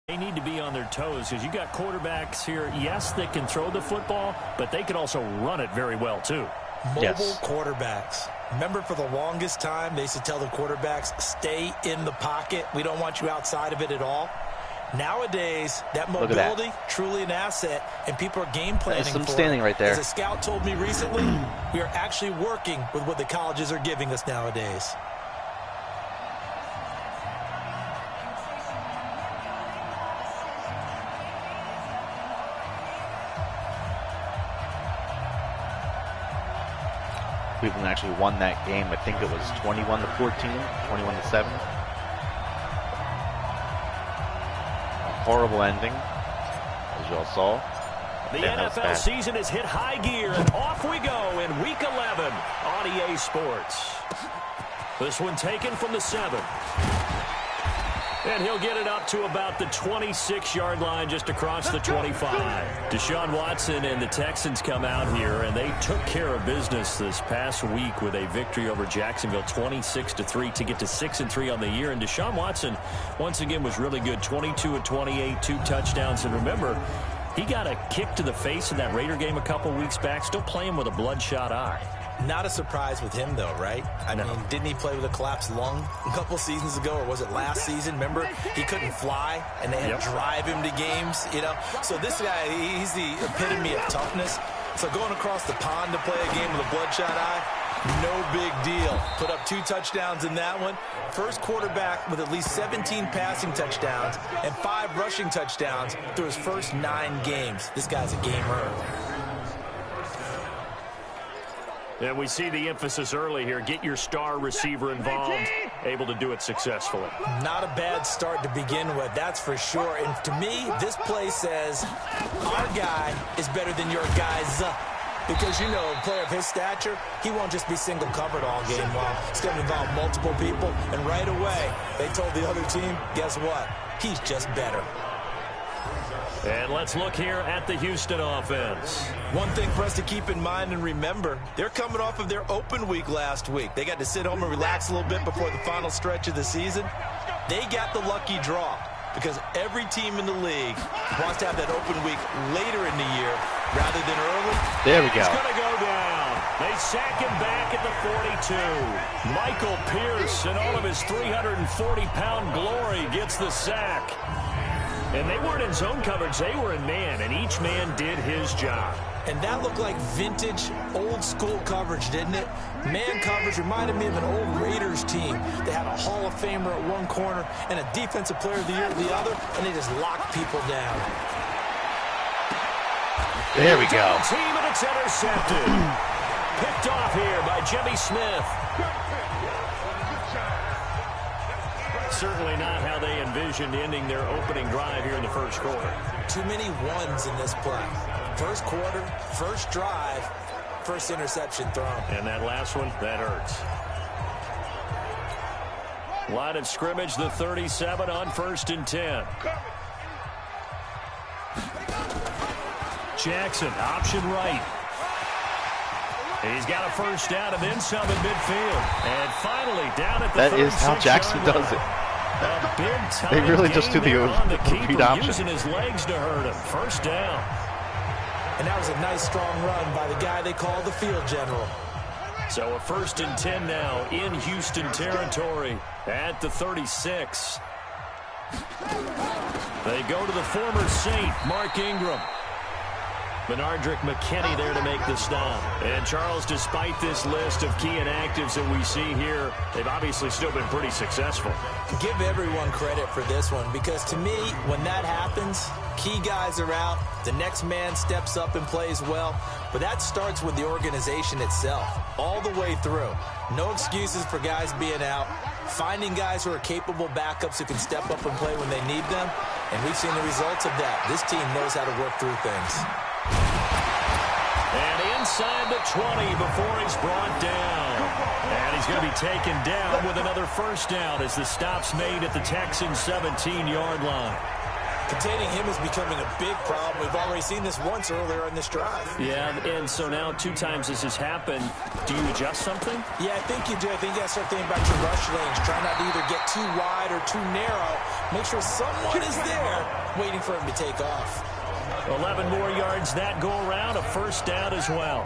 They need to be on their toes because you got quarterbacks here, yes, that can throw the football, but they can also run it very well, too. Mobile quarterbacks. Remember, for the longest time, they used to tell the quarterbacks, stay in the pocket. We don't want you outside of it at all. Nowadays, that mobility, truly an asset, and people are game planning some for standing it. right there. As a scout told me recently, we are actually working with what the colleges are giving us nowadays. Cleveland actually won that game. I think it was 21-14, 21-7. Horrible ending, as you all saw. The NFL season has hit high gear, and off we go in Week 11 on EA Sports. This one taken from the 7. And he'll get it up to about the 26-yard line just across the 25. Deshaun Watson and the Texans come out here, and they took care of business this past week with a victory over Jacksonville 26-3 to get to 6-3 on the year. And Deshaun Watson, once again, was really good. 22 of 28, 2 touchdowns. And remember, he got a kick to the face in that Raider game a couple weeks back, still playing with a bloodshot eye. Not a surprise with him, though, right? I mean, didn't he play with a collapsed lung a couple seasons ago, or was it last season? Remember, he couldn't fly, and they had to drive him to games, you know? So this guy, he's the epitome of toughness. So going across the pond to play a game with a bloodshot eye, no big deal. Put up 2 touchdowns in that one. First quarterback with at least 17 passing touchdowns and 5 rushing touchdowns through his first 9 games. This guy's a gamer. And we see the emphasis early here. Get your star receiver involved, able to do it successfully. Not a bad start to begin with, that's for sure. And to me, this play says our guy is better than your guy's. Because, you know, a player of his stature, he won't just be single covered all game long. It's going to involve multiple people. And right away, they told the other team, guess what? He's just better. And let's look here at the Houston offense. One thing for us to keep in mind and remember, they're coming off of their open week last week. They got to sit home and relax a little bit before the final stretch of the season. They got the lucky draw because every team in the league wants to have that open week later in the year rather than early. There we go. He's going to go down. They sack him back at the 42. Michael Pierce, in all of his 340-pound glory, gets the sack. And they weren't in zone coverage. They were in man, and each man did his job. And that looked like vintage, old-school coverage, didn't it? Man coverage reminded me of an old Raiders team. They had a Hall of Famer at one corner and a Defensive Player of the Year at the other, and they just locked people down. There we go. Team, and it's intercepted. Picked off here by Jimmy Smith. Certainly not how they envisioned ending their opening drive here in the first quarter. Too many ones in this play. First quarter, first drive, first interception thrown. And that last one, that hurts. Line of scrimmage, the 37 on 1st and 10. Jackson, option right. He's got a first down and then some in midfield. And finally down at the That is how Jackson does it. They really just do the repeat option. Using his legs to hurt him. First down. And that was a nice strong run by the guy they call the field general. So a 1st and 10 now in Houston territory at the 36. They go to the former Saint, Mark Ingram. Benardrick McKinney there to make the stop. And Charles, despite this list of key inactives that we see here, they've obviously still been pretty successful. Give everyone credit for this one, because to me, when that happens, key guys are out, the next man steps up and plays well, but that starts with the organization itself, all the way through. No excuses for guys being out, finding guys who are capable backups who can step up and play when they need them, and we've seen the results of that. This team knows how to work through things. And inside the 20 before he's brought down. And he's going to be taken down with another first down as the stop's made at the Texans' 17-yard line. Containing him is becoming a big problem. We've already seen this once earlier in this drive. Yeah, and so now 2 times this has happened. Do you adjust something? Yeah, I think you do. I think you got to start thinking about your rush lanes. Try not to either get too wide or too narrow. Make sure someone is there waiting for him to take off. 11 more yards that go around, a first down as well.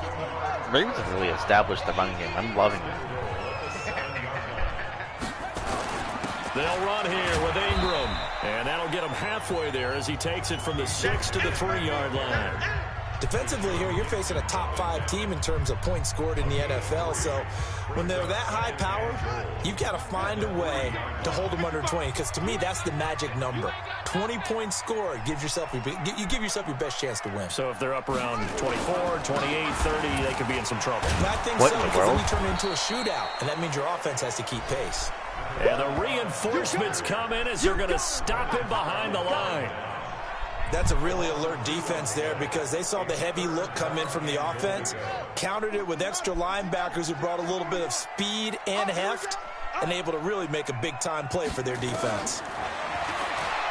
Ravens have really established the running game. I'm loving it. They'll run here with Ingram, and that'll get him halfway there as he takes it from the 6 to the 3-yard line. Defensively here, you're facing a top-5 team in terms of points scored in the NFL. So when they're that high power, you've got to find a way to hold them under 20. Because to me, that's the magic number. 20 points scored gives yourself you give yourself your best chance to win. So if they're up around 24, 28, 30, they could be in some trouble. I think so, because then you turn it into a shootout, and that means your offense has to keep pace. And the reinforcements come in as they're going to stop him behind the line. That's a really alert defense there because they saw the heavy look come in from the offense, countered it with extra linebackers who brought a little bit of speed and heft, and able to really make a big-time play for their defense.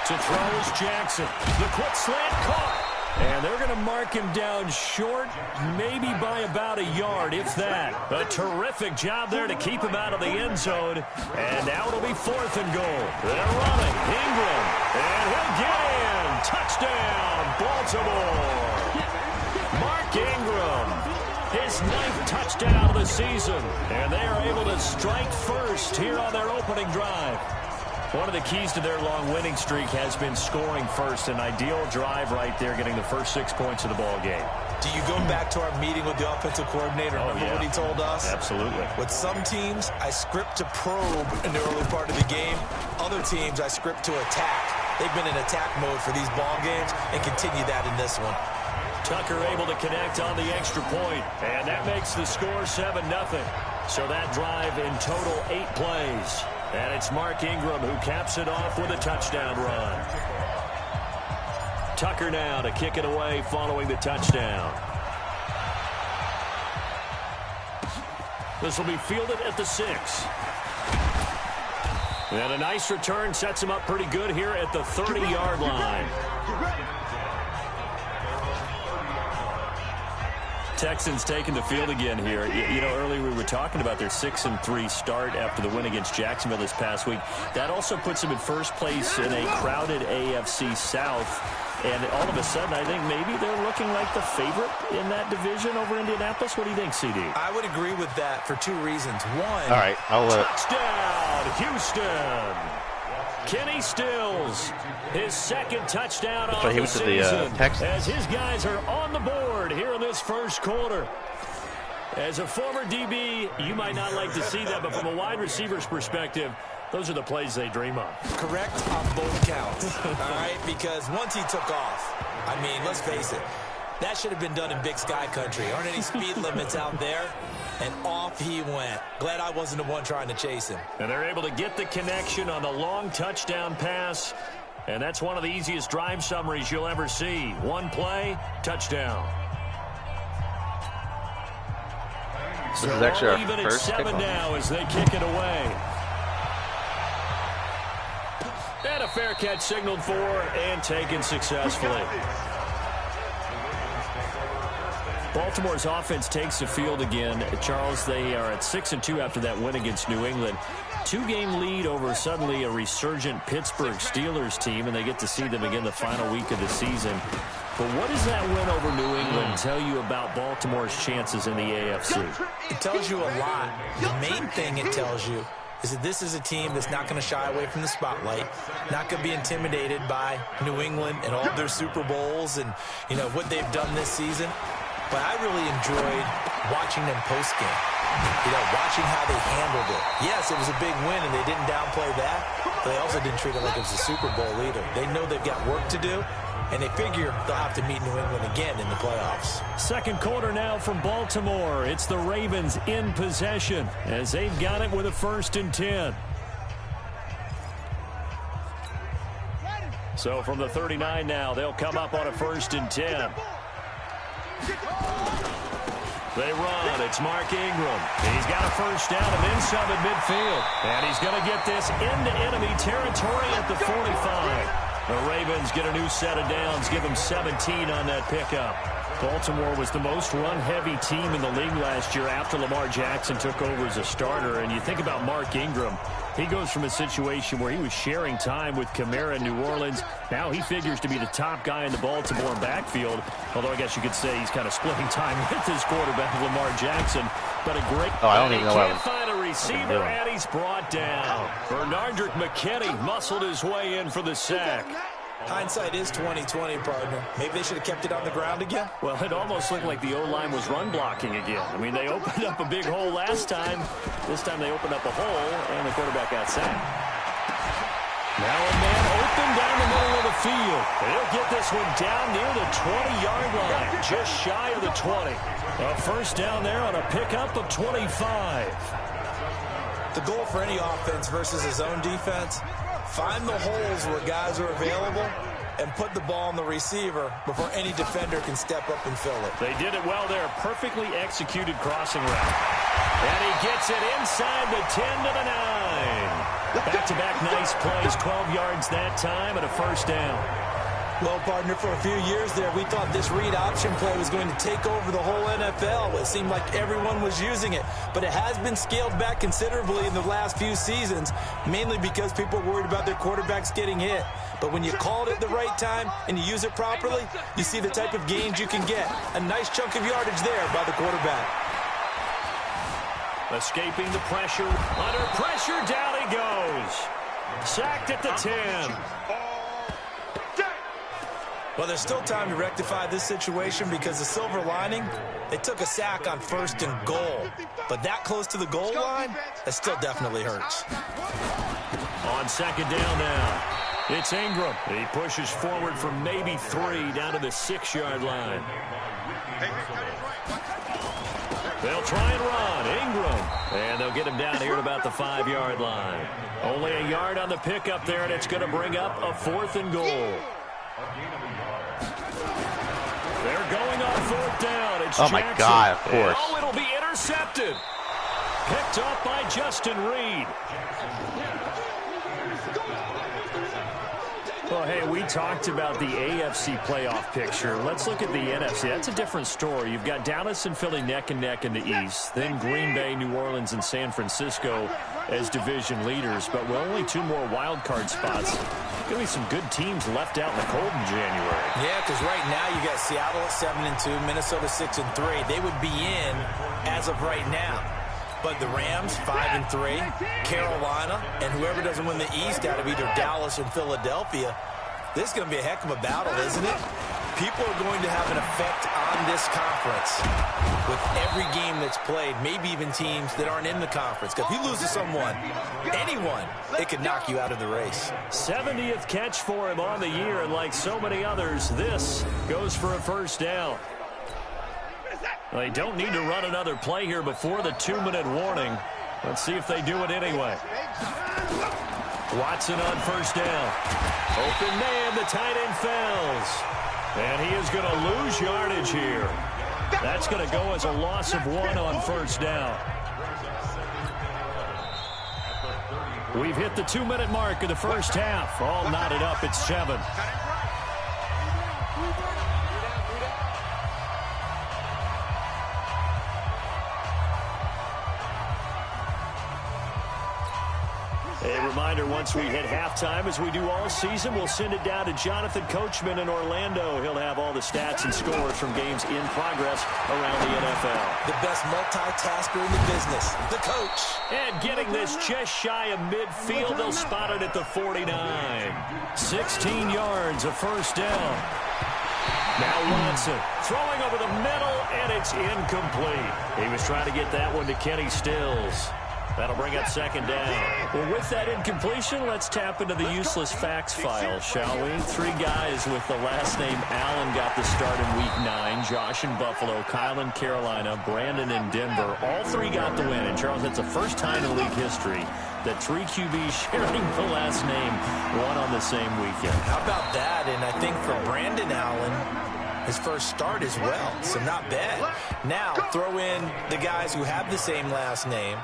To throw is Jackson. The quick slant caught. And they're going to mark him down short, maybe by about a yard, if that. A terrific job there to keep him out of the end zone. And now it'll be 4th and goal. They're running. Ingram. And he'll get in. Touchdown, Baltimore. Mark Ingram. His 9th touchdown of the season. And they are able to strike first here on their opening drive. One of the keys to their long winning streak has been scoring first. An ideal drive right there, getting the first 6 points of the ball game. Do you go back to our meeting with the offensive coordinator? Remember what he told us? Absolutely. With some teams, I script to probe in the early part of the game. Other teams, I script to attack. They've been in attack mode for these ball games and continue that in this one. Tucker able to connect on the extra point, and that makes the score 7-0. So that drive in total 8 plays. And it's Mark Ingram who caps it off with a touchdown run. Tucker now to kick it away following the touchdown. This will be fielded at the 6. And a nice return sets him up pretty good here at the 30-yard line. Texans taking the field again here. You know, earlier we were talking about their 6-3 start after the win against Jacksonville this past week. That also puts them in first place in a crowded AFC South. And all of a sudden, I think maybe they're looking like the favorite in that division over Indianapolis. What do you think, CD? I would agree with that for 2 reasons. One, all right, touchdown, Houston. Kenny Stills, his 2nd touchdown of the season, as his guys are on the board here in this first quarter. As a former DB, you might not like to see that, but from a wide receiver's perspective, those are the plays they dream of. Correct on both counts, all right? Because once he took off, I mean, let's face it, that should have been done in Big Sky Country. Aren't any speed limits out there? And off he went. Glad I wasn't the one trying to chase him. And they're able to get the connection on the long touchdown pass. And that's one of the easiest drive summaries you'll ever see. One play, touchdown. This is actually our even first at 7 kickoff. now as they kick it away. And a fair catch signaled for and taken successfully. Baltimore's offense takes the field again. Charles, they are at 6-2 after that win against New England. 2-game lead over suddenly a resurgent Pittsburgh Steelers team, and they get to see them again the final week of the season. But what does that win over New England tell you about Baltimore's chances in the AFC? It tells you a lot. The main thing it tells you is that this is a team that's not going to shy away from the spotlight, not going to be intimidated by New England and all their Super Bowls and, you know, what they've done this season. But I really enjoyed watching them post-game, you know, watching how they handled it. Yes, it was a big win, and they didn't downplay that, but they also didn't treat it like it was a Super Bowl either. They know they've got work to do, and they figure they'll have to meet New England again in the playoffs. Second quarter now from Baltimore. It's the Ravens in possession as they've got it with a 1st and 10. So from the 39 now, they'll come up on a 1st and 10. They run. It's Mark Ingram. He's got a first down and then some at midfield. And he's going to get this into enemy territory at the 45. The Ravens get a new set of downs, give them 17 on that pickup. Baltimore was the most run-heavy team in the league last year after Lamar Jackson took over as a starter. And you think about Mark Ingram. He goes from a situation where he was sharing time with Kamara in New Orleans. Now he figures to be the top guy in the Baltimore backfield. Although I guess you could say he's kind of splitting time with his quarterback, Lamar Jackson. But a great... I don't even know what can't find a receiver, and he's brought down. Bernardrick McKinney muscled his way in for the sack. Hindsight is 20/20, partner. Maybe they should have kept it on the ground again. Well, it almost looked like the O-line was run blocking again. I mean, they opened up a big hole last time. This time they opened up a hole, and the quarterback got sacked. Now a man open down the middle of the field. He'll get this one down near the 20-yard line, just shy of the 20. A first down there on a pickup of 25. The goal for any offense versus his own defense, find the holes where guys are available and put the ball on the receiver before any defender can step up and fill it. They did it well there. Perfectly executed crossing route. And he gets it inside the 10 to the 9. Back-to-back nice plays, 12 yards that time and a first down. Well, partner, for a few years there, we thought this read option play was going to take over the whole NFL. It seemed like everyone was using it, but it has been scaled back considerably in the last few seasons, mainly because people are worried about their quarterbacks getting hit. But when you call it at the right time and you use it properly, you see the type of gains you can get. A nice chunk of yardage there by the quarterback. Escaping the pressure. Under pressure, down he goes. Sacked at the 10. Well, there's still time to rectify this situation because the silver lining, they took a sack on 1st and goal. But that close to the goal line, that still definitely hurts. On 2nd down now, it's Ingram. He pushes forward from maybe 3 down to the 6-yard line. They'll try and run. Ingram. And they'll get him down here at about the 5-yard line. Only a yard on the pickup there, and it's going to bring up a 4th and goal. They're going on 4th down. It's oh, my Jackson. God, of course. Oh, it'll be intercepted. Picked up by Justin Reed. Well, hey, we talked about the AFC playoff picture. Let's look at the NFC. That's a different story. You've got Dallas and Philly neck and neck in the East. Then Green Bay, New Orleans, and San Francisco as division leaders. But with only 2 more wild card spots, going to be some good teams left out in the cold in January. Yeah, because right now you got Seattle at 7-2, Minnesota 6-3. They would be in as of right now. But the Rams, 5-3, Carolina, and whoever doesn't win the East out of either Dallas or Philadelphia, this is going to be a heck of a battle, isn't it? People are going to have an effect on this conference with every game that's played, maybe even teams that aren't in the conference. Because if you lose to someone, anyone, it could knock you out of the race. 70th catch for him on the year, and like so many others, this goes for a first down. They don't need to run another play here before the 2-minute warning. Let's see if they do it anyway. Watson on first down. Open man, the tight end fails. And he is going to lose yardage here. That's going to go as a loss of 1 on first down. We've hit the 2-minute mark of the first half. All knotted up at 7. A reminder, once we hit halftime, as we do all season, we'll send it down to Jonathan Coachman in Orlando. He'll have all the stats and scores from games in progress around the NFL. The best multitasker in the business, the coach. And getting this just shy of midfield, they'll spot it at the 49. 16 yards, a first down. Now Watson throwing over the middle, and it's incomplete. He was trying to get that one to Kenny Stills. That'll bring up 2nd down. Well, with that incompletion, let's tap into the useless facts file, shall we? 3 guys with the last name Allen got the start in Week 9. Josh in Buffalo, Kyle in Carolina, Brandon in Denver. All 3 got the win. And, Charles, that's the first time in league history that 3 QBs sharing the last name won on the same weekend. How about that? And I think for Brandon Allen, his first start as well, so not bad. Now, throw in the guys who have the same last name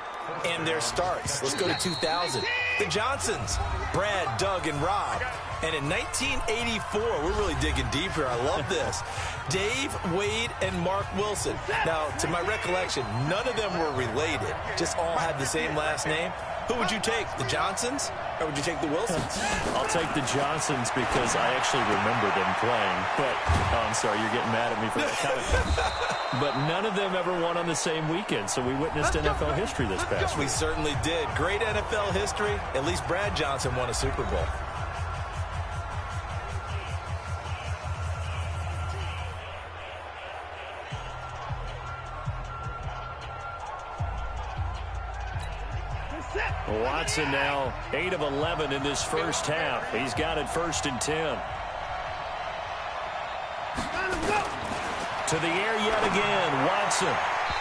and their starts. Let's go to 2000. The Johnsons, Brad, Doug, and Rob. And in 1984, we're really digging deep here. I love this. Dave, Wade, and Mark Wilson. Now, to my recollection, none of them were related. Just all had the same last name. Who would you take, the Johnsons, or would you take the Wilsons? I'll take the Johnsons because I actually remember them playing. But, oh, I'm sorry, you're getting mad at me for that comment. But none of them ever won on the same weekend, so we witnessed NFL history this past week. We certainly did. Great NFL history. At least Brad Johnson won a Super Bowl. Watson now 8 of 11 in this first half. He's got it 1st and 10. To the air yet again. Watson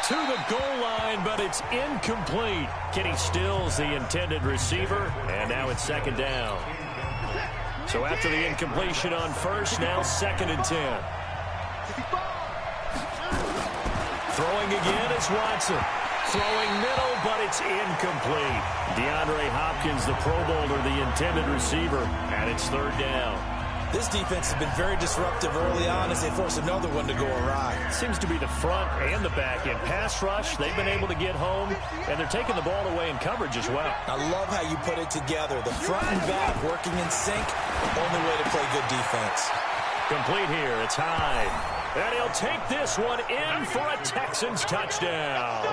to the goal line, but it's incomplete. Kenny Stills, the intended receiver, and now it's 2nd down. So after the incompletion on 1st, now 2nd and 10. Throwing again is Watson. Throwing middle, but it's incomplete. DeAndre Hopkins, the Pro Bowler, the intended receiver, and it's 3rd down. This defense has been very disruptive early on as they force another one to go awry. Seems to be the front and the back end. Pass rush, they've been able to get home, and they're taking the ball away in coverage as well. I love how you put it together. The front and back working in sync, only way to play good defense. Complete here, it's Hyde. And he'll take this one in for a Texans touchdown.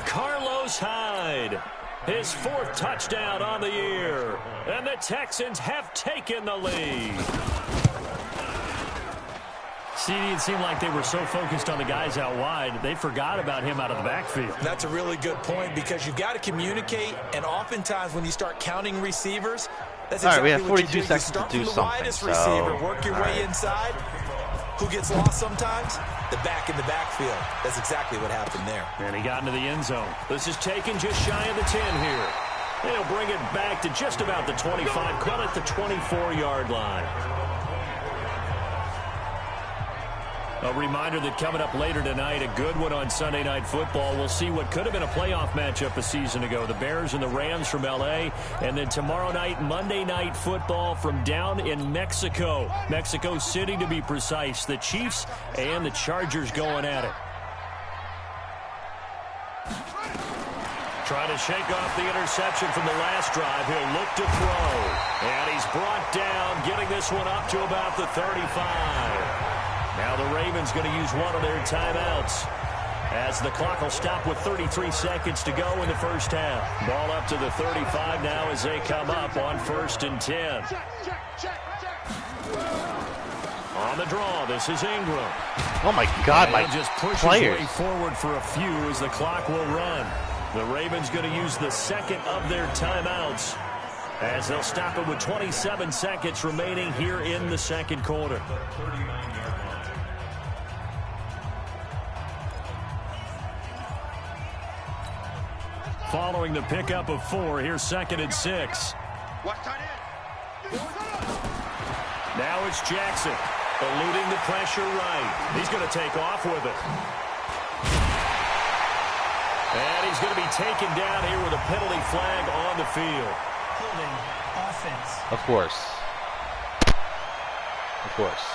Carlos Hyde, his 4th touchdown on the year. And the Texans have taken the lead. See, it seemed like they were so focused on the guys out wide, they forgot about him out of the backfield. That's a really good point because you've got to communicate, and oftentimes when you start counting receivers, that's exactly all right, we have 42 what you do. seconds You start to do from the something. widest receiver, work your way inside. Who gets lost sometimes? The back in the backfield. That's exactly what happened there. And he got into the end zone. This is taken just shy of the 10 here. They'll bring it back to just about the 25. Call it the 24-yard line. A reminder that coming up later tonight, a good one on Sunday Night Football. We'll see what could have been a playoff matchup a season ago. The Bears and the Rams from L.A. And then tomorrow night, Monday Night Football from down in Mexico. Mexico City, to be precise. The Chiefs and the Chargers going at it. Trying to shake off the interception from the last drive. He'll look to throw. And he's brought down, getting this one up to about the 35. Now the Ravens going to use one of their timeouts as the clock will stop with 33 seconds to go in the first half. Ball up to the 35 now as they come up on 1st and 10. On the draw, this is Ingram. Oh my God, my just push players. his way forward for a few as the clock will run. The Ravens going to use the 2nd of their timeouts as they'll stop it with 27 seconds remaining here in the 2nd quarter. Following the pickup of 4, here's 2nd and 6. Now it's Jackson, eluding the pressure right. He's going to take off with it. And he's going to be taken down here with a penalty flag on the field. Holding offense. Of course. Of course.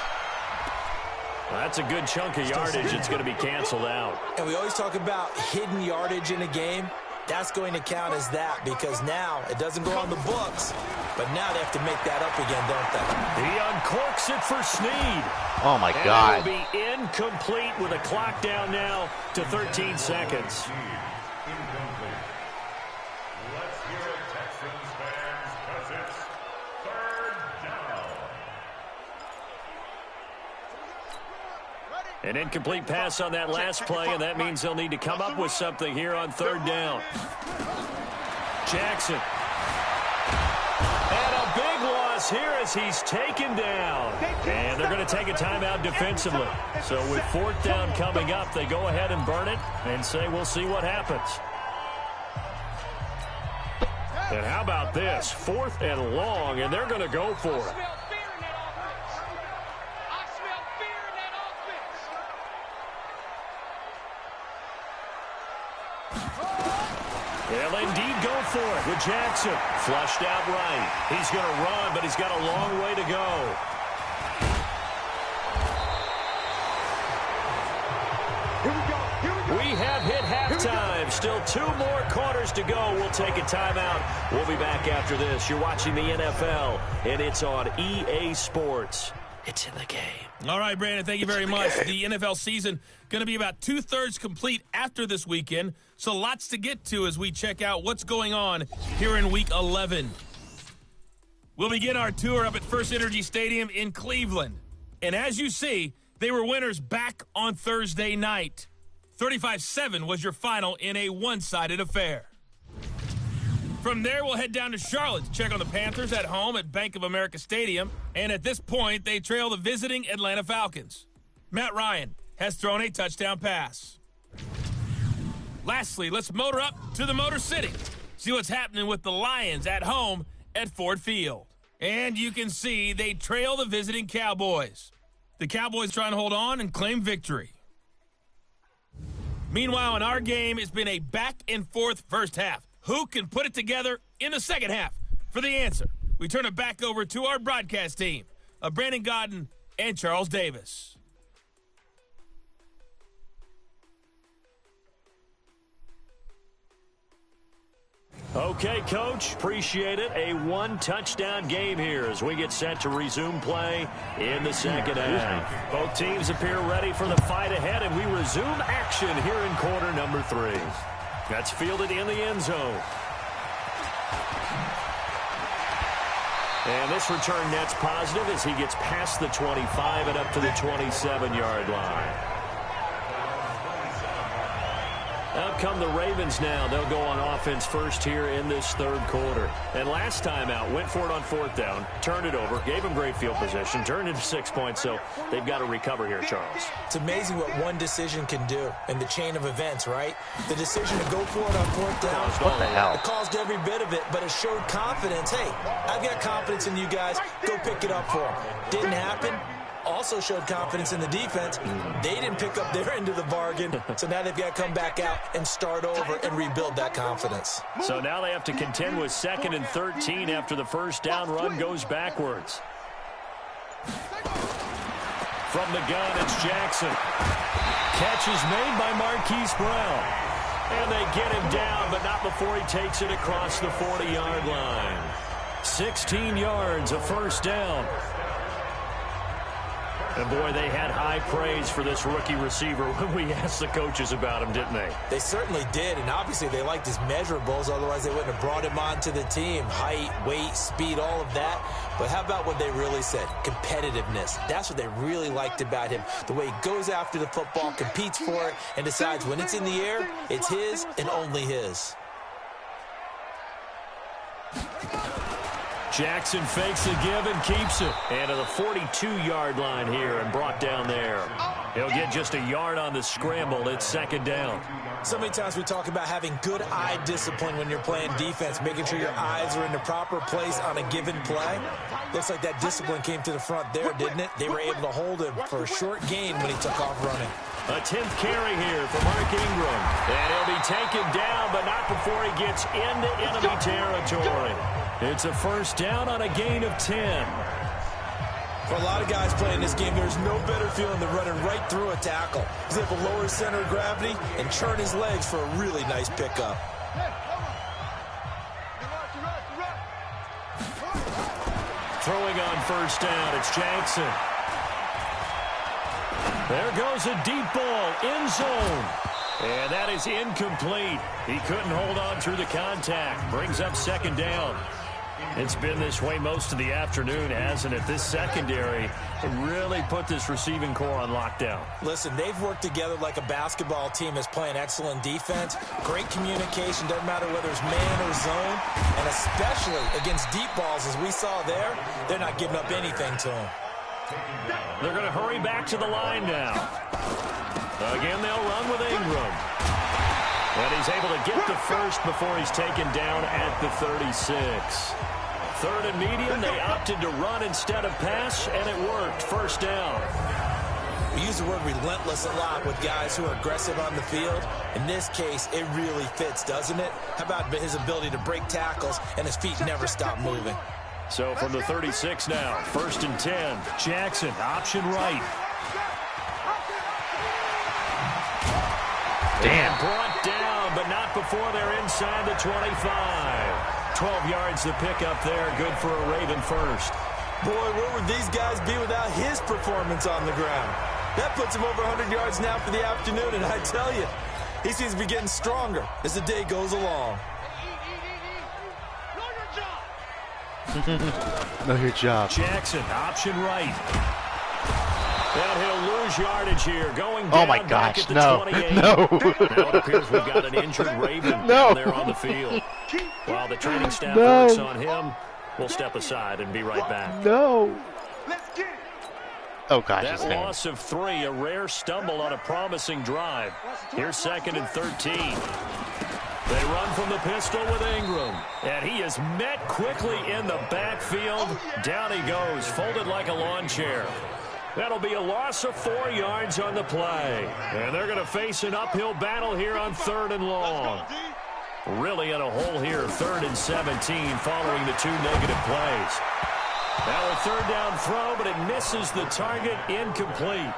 Well, that's a good chunk of yardage. It's going to be canceled out. And we always talk about hidden yardage in a game. That's going to count as that because now it doesn't go on the books, but now they have to make that up again, don't they? He uncorks it for Snead. Oh, my God. It will be incomplete with a clock down now to 13 seconds. Let's hear it, Texans fans, because it's 3rd down. An incomplete pass on that last play, and that means they'll need to come up with something here on 3rd down. Jackson. And a big loss here as he's taken down. And they're going to take a timeout defensively. So with 4th down coming up, they go ahead and burn it and say we'll see what happens. And how about this? 4th and long, and they're going to go for it. They'll indeed go for it with Jackson. Flushed out right. He's going to run, but he's got a long way to go. We have hit halftime. Still 2 more quarters to go. We'll take a timeout. We'll be back after this. You're watching the NFL, and it's on EA Sports. It's in the game. All right, Brandon, thank you very much. The NFL season going to be about 2/3 complete after this weekend, so lots to get to as we check out what's going on here in Week 11. We'll begin our tour up at First Energy Stadium in Cleveland. And as you see, they were winners back on Thursday night. 35-7 was your final in a one-sided affair. From there, we'll head down to Charlotte to check on the Panthers at home at Bank of America Stadium. And at this point, they trail the visiting Atlanta Falcons. Matt Ryan has thrown a touchdown pass. Lastly, let's motor up to the Motor City. See what's happening with the Lions at home at Ford Field. And you can see they trail the visiting Cowboys. The Cowboys trying to hold on and claim victory. Meanwhile, in our game, it's been a back-and-forth first half. Who can put it together in the second half? For the answer, we turn it back over to our broadcast team of Brandon Godden and Charles Davis. Okay, Coach, appreciate it. A one-touchdown game here as we get set to resume play in the second half. Both teams appear ready for the fight ahead, and we resume action here in quarter number 3. That's fielded in the end zone. And this return net's positive as he gets past the 25 and up to the 27-yard line. Out come the Ravens now. They'll go on offense first here in this third quarter. And last time out, went for it on 4th down, turned it over, gave them great field position, turned into 6 points, so they've got to recover here, Charles. It's amazing what one decision can do in the chain of events, right? The decision to go for it on 4th down. What the hell? It caused every bit of it, but it showed confidence. Hey, I've got confidence in you guys. Go pick it up for them. Didn't happen. Also showed confidence in the defense. They didn't pick up their end of the bargain, so now they've got to come back out and start over and rebuild that confidence. So now they have to contend with 2nd and 13 after the first down run goes backwards. From the gun, it's Jackson. Catch is made by Marquise Brown. And they get him down, but not before he takes it across the 40-yard line. 16 yards, a first down. And, boy, they had high praise for this rookie receiver when we asked the coaches about him, didn't they? They certainly did, and obviously they liked his measurables. Otherwise, they wouldn't have brought him onto the team. Height, weight, speed, all of that. But how about what they really said? Competitiveness. That's what they really liked about him. The way he goes after the football, competes for it, and decides when it's in the air, it's his and only his. Jackson fakes the give and keeps it. And to the 42-yard line here and brought down there. He'll get just a yard on the scramble. It's 2nd down. So many times we talk about having good eye discipline when you're playing defense, making sure your eyes are in the proper place on a given play. Looks like that discipline came to the front there, didn't it? They were able to hold him for a short gain when he took off running. A 10th carry here for Mark Ingram. And he'll be taken down, but not before he gets into enemy territory. It's a first down on a gain of 10. For a lot of guys playing this game, there's no better feeling than running right through a tackle. He's able to lower his center of gravity and churn his legs for a really nice pickup. Throwing on first down, it's Jackson. There goes a deep ball, end zone. And that is incomplete. He couldn't hold on through the contact. Brings up 2nd down. It's been this way most of the afternoon, hasn't it? This secondary really put this receiving core on lockdown. Listen, they've worked together like a basketball team that's playing excellent defense. Great communication, doesn't matter whether it's man or zone. And especially against deep balls, as we saw there, they're not giving up anything to them. They're going to hurry back to the line now. Again, they'll run with Ingram. And he's able to get the first before he's taken down at the 36. 3rd and medium, they opted to run instead of pass, and it worked. First down. We use the word relentless a lot with guys who are aggressive on the field. In this case, it really fits, doesn't it? How about his ability to break tackles and his feet never stop moving? So from the 36 now, 1st and 10. Jackson, option right. Damn. And brought down, but not before they're inside the 25. 12 yards to pick up there. Good for a Raven first. Boy, where would these guys be without his performance on the ground? That puts him over 100 yards now for the afternoon, and I tell you, he seems to be getting stronger as the day goes along. Know your job. Jackson, option right. And he'll lose yardage here. Going down. Oh my gosh, no. 28. No. Now it appears we've got an injured Raven No. there on the field. While the training staff works on him, we'll step aside and be right back. No. Oh gosh, That he's there. loss of 3, a rare stumble on a promising drive. Here's 2nd and 13. They run from the pistol with Ingram. And he is met quickly in the backfield. Down he goes, folded like a lawn chair. That'll be a loss of 4 yards on the play. And they're going to face an uphill battle here on 3rd and long. Really in a hole here, 3rd and 17 following the 2 negative plays. Now a 3rd down throw, but it misses the target, incomplete.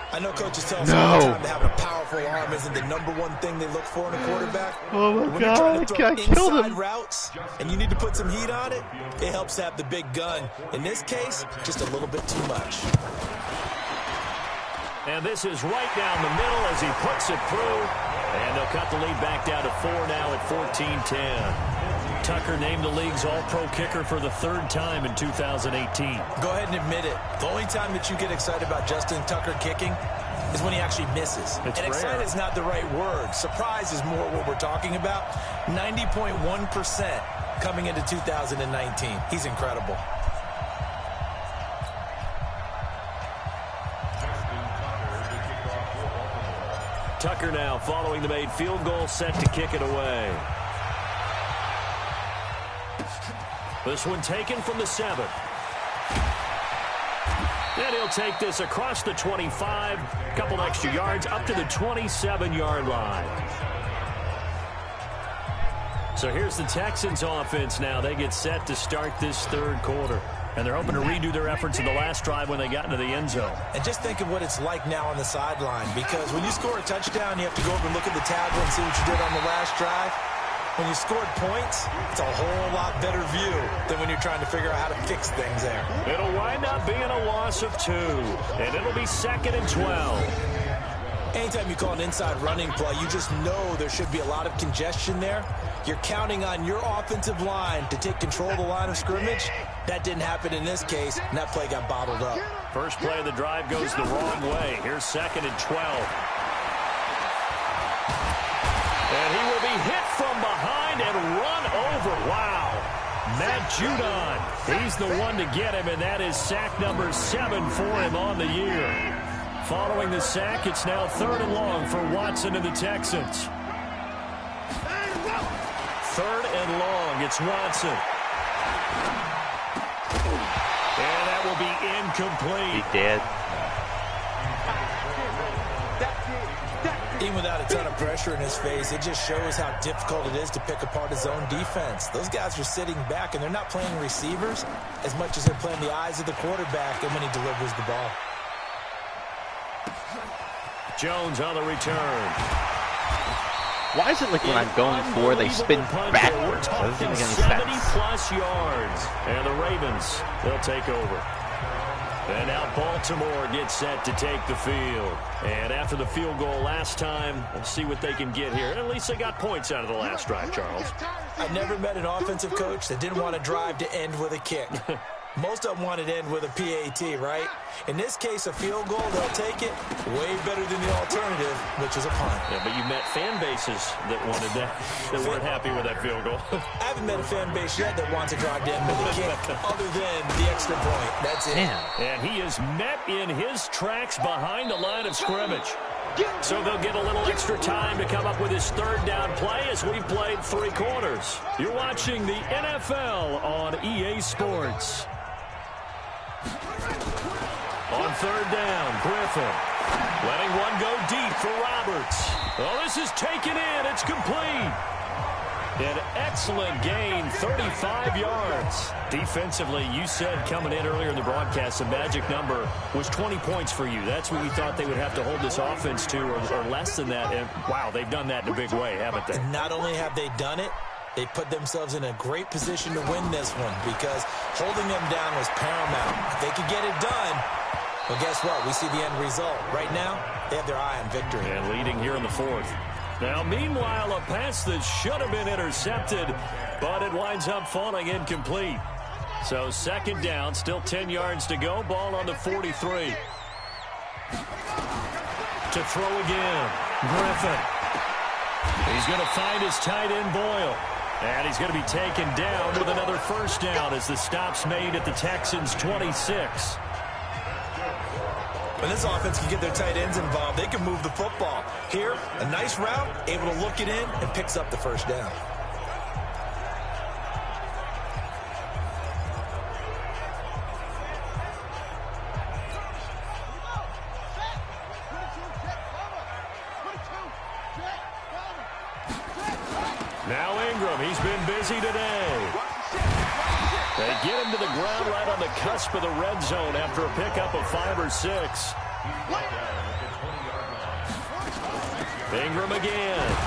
I know coaches tell us all the time that having a powerful arm isn't the #1 thing they look for in a quarterback. Oh my When you're trying God, to throw I killed inside him. routes and you need to put some heat on it, it helps to have the big gun. In this case, just a little bit too much. And this is right down the middle as he puts it through. And they'll cut the lead back down to 4 now at 14-10. Tucker named the league's all-pro kicker for the 3rd time in 2018. Go ahead and admit it. The only time that you get excited about Justin Tucker kicking is when he actually misses. It's and excited rare. is not the right word. Surprise is more what we're talking about. 90.1% coming into 2019. He's incredible. Tucker now following the made field goal, set to kick it away. This one taken from the 7. And he'll take this across the 25, couple extra yards up to the 27-yard line. So here's the Texans offense now. They get set to start this 3rd quarter. And they're hoping to redo their efforts in the last drive when they got into the end zone. And just think of what it's like now on the sideline, because when you score a touchdown, you have to go over and look at the tablet and see what you did on the last drive. When you scored points, it's a whole lot better view than when you're trying to figure out how to fix things there. It'll wind up being a loss of 2, and it'll be 2nd and 12. Anytime you call an inside running play, you just know there should be a lot of congestion there. You're counting on your offensive line to take control of the line of scrimmage. That didn't happen in this case, and that play got bottled up. First play of the drive goes the wrong way. Here's 2nd and 12. And he will be hit from behind and run over. Wow. Matt Judon, he's the one to get him, and that is sack number 7 for him on the year. Following the sack, it's now 3rd and long for Watson and the Texans. 3rd and long, it's Watson. And that will be incomplete. He did. Even without a ton of pressure in his face, it just shows how difficult it is to pick apart his own defense. Those guys are sitting back, and they're not playing receivers as much as they're playing the eyes of the quarterback and when he delivers the ball. Jones on the return. Why is it like when I'm going for, they spin backwards? That doesn't make any sense. 70-plus yards. And the Ravens, they'll take over. And now Baltimore gets set to take the field. And after the field goal last time, we'll see what they can get here. At least they got points out of the last drive, Charles. I never met an offensive coach that didn't want a drive to end with a kick. Most of them want it to end with a PAT, right? In this case, a field goal, they'll take it way better than the alternative, which is a punt. Yeah, but you met fan bases that wanted that, that weren't happy with that field goal. I haven't met a fan base yet that wants a drive to end with a kick other than the extra point. That's it. Damn. And he is met in his tracks behind the line of scrimmage. So they'll get a little extra time to come up with his 3rd down play as we've played 3 quarters. You're watching the NFL on EA Sports. On third down, Griffin. Letting one go deep for Roberts. Oh, this is taken in. It's complete. An excellent gain, 35 yards. Defensively, you said coming in earlier in the broadcast, the magic number was 20 points for you. That's what we thought they would have to hold this offense to, or less than that. And, wow, they've done that in a big way, haven't they? And not only have they done it, they put themselves in a great position to win this one because holding them down was paramount. If they could get it done, well, guess what? We see the end result. Right now, they have their eye on victory. And leading here in the fourth. Now, meanwhile, a pass that should have been intercepted, but it winds up falling incomplete. So second down, still 10 yards to go. Ball on the 43. To throw again, Griffin. He's going to find his tight end, Boyle. And he's going to be taken down with another first down as the stop's made at the Texans' 26. When this offense can get their tight ends involved, they can move the football. Here, a nice route, able to look it in, and picks up the first down. Now Ingram, he's been busy today. They get him to the ground right on the cusp of the red zone after a pickup of 5 or 6. Ingram again.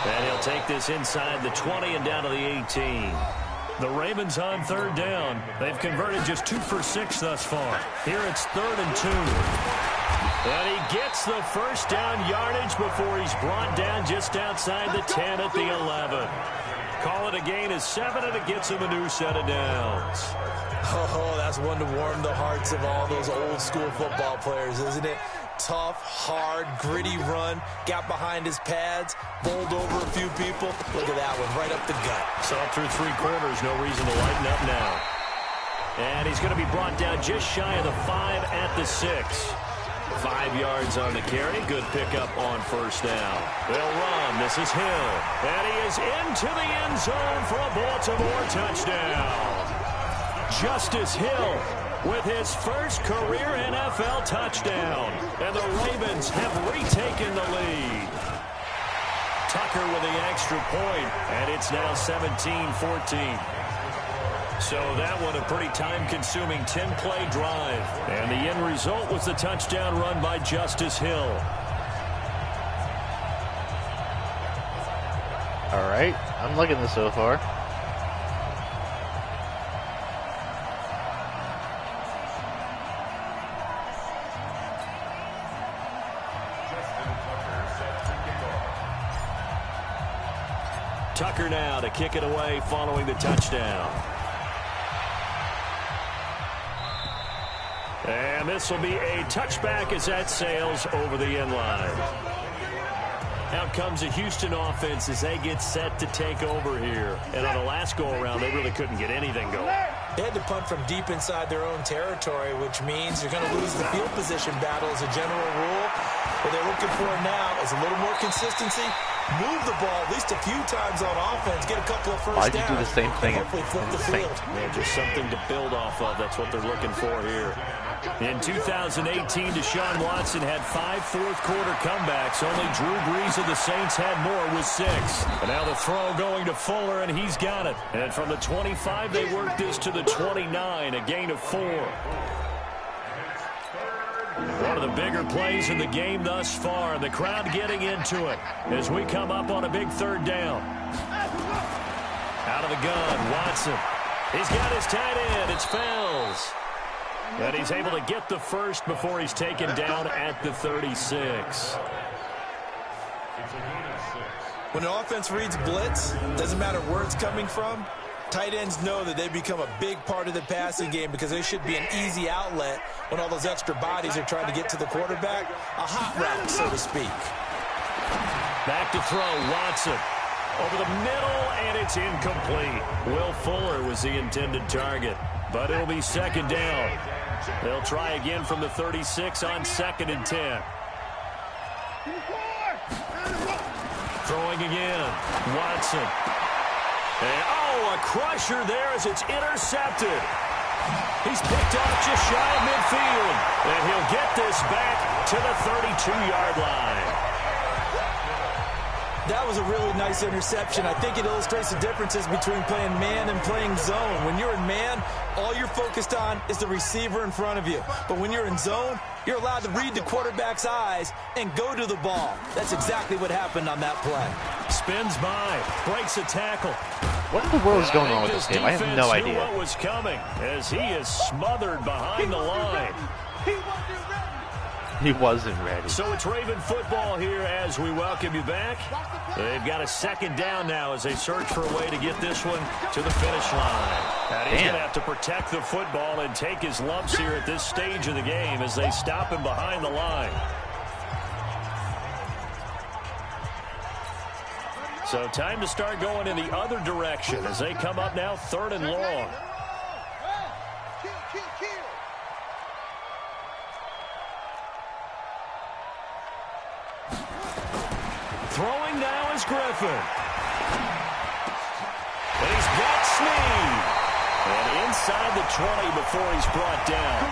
And he'll take this inside the 20 and down to the 18. The Ravens on third down. They've converted just 2 for 6 thus far. Here it's 3rd and 2. And he gets the first down yardage before he's brought down just outside the 10 at the 11. Call it a gain of 7, and it gets him a new set of downs. Oh, that's one to warm the hearts of all those old school football players, isn't it? Tough, hard, gritty run, got behind his pads, bowled over a few people. Look at that one, right up the gut. Saw it through 3 quarters, no reason to lighten up now. And he's going to be brought down just shy of the 5 at the 6. 5 yards on the carry. Good pickup on first down. They'll run. This is Hill. And he is into the end zone for a Baltimore touchdown. Justice Hill with his first career NFL touchdown. And the Ravens have retaken the lead. Tucker with the extra point, and it's now 17-14. So that one a pretty time-consuming 10-play drive. And the end result was the touchdown run by Justice Hill. All right, I'm liking this so far. Tucker now to kick it away following the touchdown. And this will be a touchback as that sails over the end line. Out comes the Houston offense as they get set to take over here. And on the last go-around, they really couldn't get anything going. They had to punt from deep inside their own territory, which means you're going to lose the field position battle as a general rule. What they're looking for now is a little more consistency. Move the ball at least a few times on offense. Get a couple of first downs. Why do you do the same thing? Hopefully flip the field. Yeah, just something to build off of. That's what they're looking for here. In 2018, Deshaun Watson had 5 fourth-quarter comebacks. Only Drew Brees of the Saints had more with 6. And now the throw going to Fuller, and he's got it. And from the 25, they work this to the 29, a gain of 4. One of the bigger plays in the game thus far. The crowd getting into it as we come up on a big third down. Out of the gun, Watson. He's got his tight end. It's Fells. And he's able to get the first before he's taken down at the 36. When an offense reads blitz, doesn't matter where it's coming from, tight ends know that they become a big part of the passing game because they should be an easy outlet when all those extra bodies are trying to get to the quarterback. A hot route, so to speak. Back to throw, Watson. Over the middle, and it's incomplete. Will Fuller was the intended target, but it'll be second down. They'll try again from the 36 on 2nd and 10. Throwing again, Watson. And, oh, a crusher there as it's intercepted. He's picked off just shy of midfield. And he'll get this back to the 32-yard line. That was a really nice interception. I think it illustrates the differences between playing man and playing zone. When you're in man, all you're focused on is the receiver in front of you. But when you're in zone, you're allowed to read the quarterback's eyes and go to the ball. That's exactly what happened on that play. Spins by, breaks a tackle. What in the world is going on with this game? I have no idea. What was coming as he is smothered behind the line. He wasn't ready. So it's Raven football here as we welcome you back. They've got a second down now as they search for a way to get this one to the finish line. And he's going to have to protect the football and take his lumps here at this stage of the game as they stop him behind the line. So time to start going in the other direction as they come up now 3rd and long. Throwing now is Griffin. And he's got Snead. And inside the 20 before he's brought down.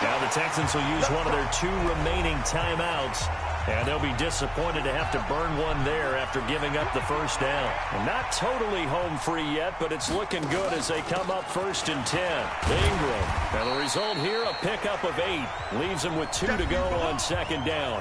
Now the Texans will use one of their 2 remaining timeouts. And they'll be disappointed to have to burn one there after giving up the first down. And not totally home free yet, but it's looking good as they come up 1st and 10. Ingram. And the result here, a pickup of 8. Leaves them with 2 to go on 2nd down.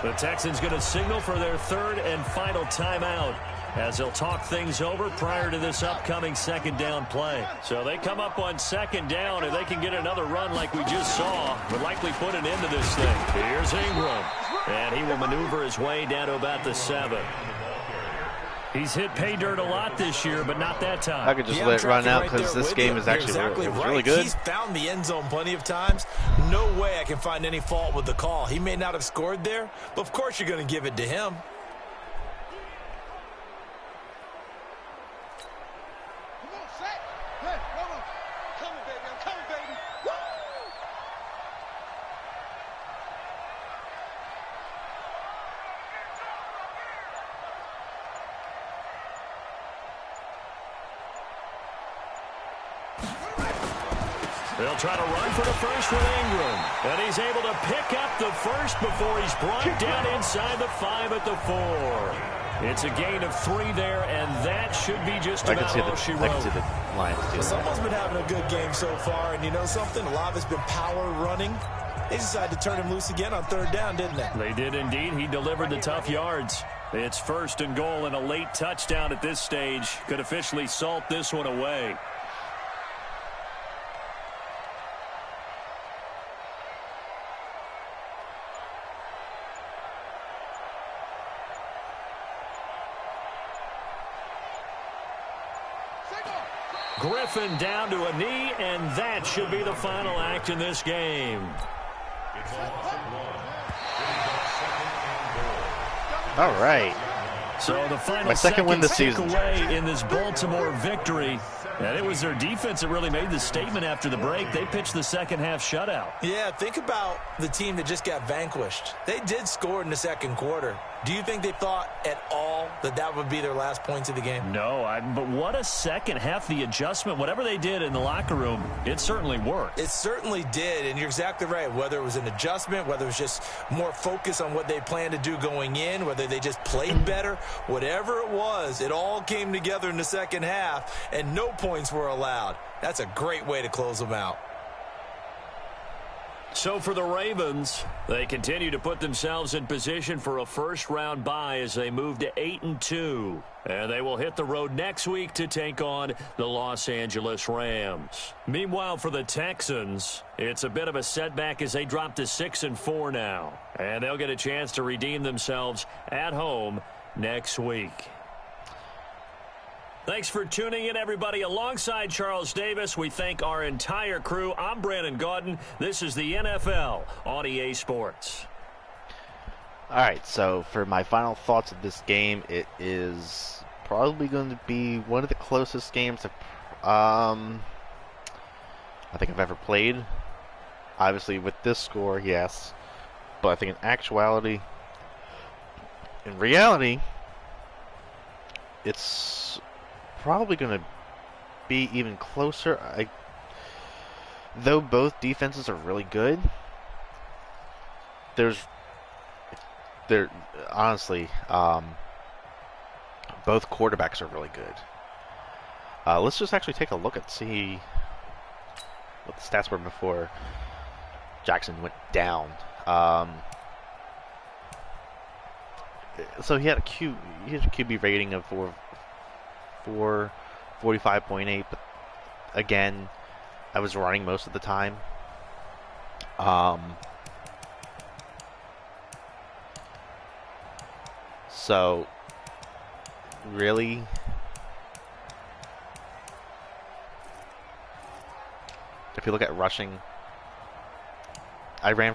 The Texans going to signal for their 3rd and final timeout as they'll talk things over prior to this upcoming 2nd down play. So they come up on 2nd down, and they can get another run like we just saw, would likely put an end to this thing. Here's Ingram, and he will maneuver his way down to about the 7. He's hit pay dirt a lot this year, but not that time. I could just let it run out because this game is actually really good. He's found the end zone plenty of times. No way I can find any fault with the call. He may not have scored there, but of course you're going to give it to him. They'll try to run for the first with Ingram. And he's able to pick up the first before he's brought down inside the 5 at the 4. It's a gain of 3 there, and that should be just about all she wrote. I can see the Lions too. Someone's been having a good game so far, and you know something? A lot of it's been power running. They decided to turn him loose again on 3rd down, didn't they? They did indeed. He delivered the tough yards. It's 1st and goal, and a late touchdown at this stage could officially salt this one away. Griffin down to a knee, and that should be the final act in this game. All right. So the final my second win this season away in this Baltimore victory. And it was their defense that really made the statement after the break. They pitched the second half shutout. Yeah, think about the team that just got vanquished. They did score in the 2nd quarter. Do you think they thought at all that that would be their last points of the game? No, but what a second half. The adjustment, whatever they did in the locker room, it certainly worked. It certainly did, and you're exactly right. Whether it was an adjustment, whether it was just more focus on what they planned to do going in, whether they just played better, whatever it was, it all came together in the second half, and no points were allowed. That's a great way to close them out. So for the Ravens, they continue to put themselves in position for a first-round bye as they move to 8-2. And they will hit the road next week to take on the Los Angeles Rams. Meanwhile, for the Texans, it's a bit of a setback as they drop to 6-4 now. And they'll get a chance to redeem themselves at home next week. Thanks for tuning in, everybody. Alongside Charles Davis, we thank our entire crew. I'm Brandon Gaudin. This is the NFL on EA Sports. All right, so for my final thoughts of this game, it is probably going to be one of the closest games I think I've ever played. Obviously, with this score, yes. But I think in reality, it's probably going to be even closer. though both defenses are really good, honestly, both quarterbacks are really good. Let's just actually take a look and see what the stats were before Jackson went down. So he had a QB rating of 45.8, but again, I was running most of the time. So really, if you look at rushing, I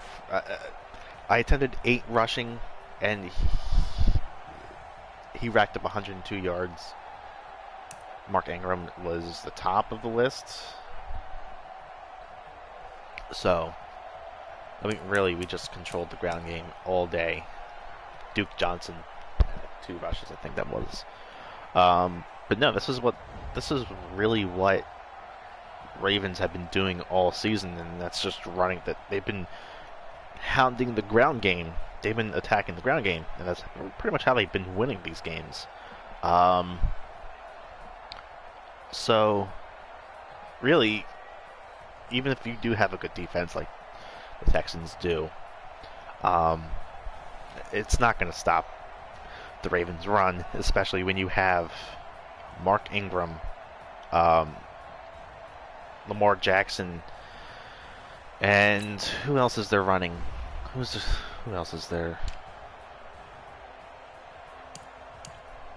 attempted 8 rushing, and he racked up 102 yards. Mark Ingram was the top of the list. So, I mean, really, we just controlled the ground game all day. Duke Johnson, 2 rushes, I think that was. But no, this is really what Ravens have been doing all season, and that's just running. That they've been hounding the ground game. They've been attacking the ground game, and that's pretty much how they've been winning these games. So, really, even if you do have a good defense like the Texans do, it's not going to stop the Ravens' run, especially when you have Mark Ingram, Lamar Jackson, and who else is there running? Who else is there?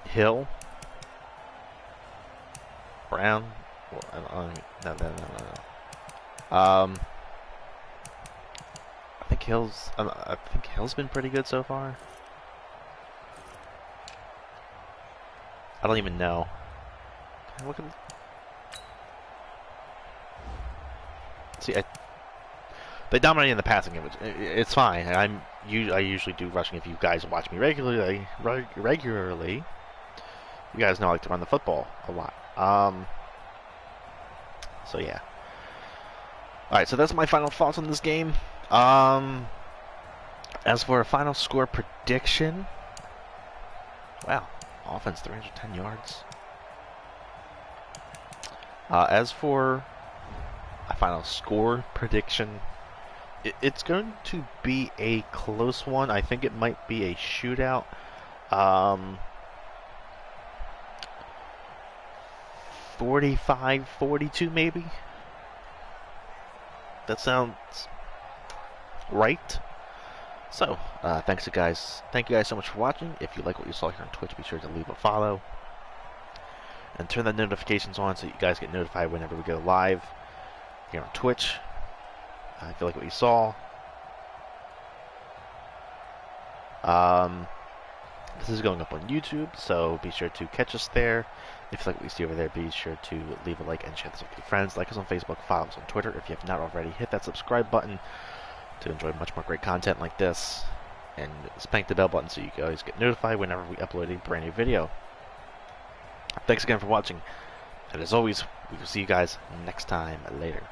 Hill? Brown? No. I think Hill's been pretty good so far. I don't even know. Look at. See, they dominate in the passing game. It's fine. I usually do rushing. If you guys watch me regularly, you guys know I like to run the football a lot. So yeah. All right. So that's my final thoughts on this game. As for a final score prediction, wow, offense 310 yards. As for a final score prediction, it's going to be a close one. I think it might be a shootout. 45-42 maybe. That sounds right. So, thank you guys so much for watching. If you like what you saw here on Twitch, be sure to leave a follow and turn the notifications on so you guys get notified whenever we go live here on Twitch. If you like what you saw, this is going up on YouTube, so be sure to catch us there. If you like what you see over there, be sure to leave a like and share this with your friends. Like us on Facebook, follow us on Twitter. If you have not already, hit that subscribe button to enjoy much more great content like this, and spank the bell button so you guys get notified whenever we upload a brand new video. Thanks again for watching, and as always, we will see you guys next time. Later.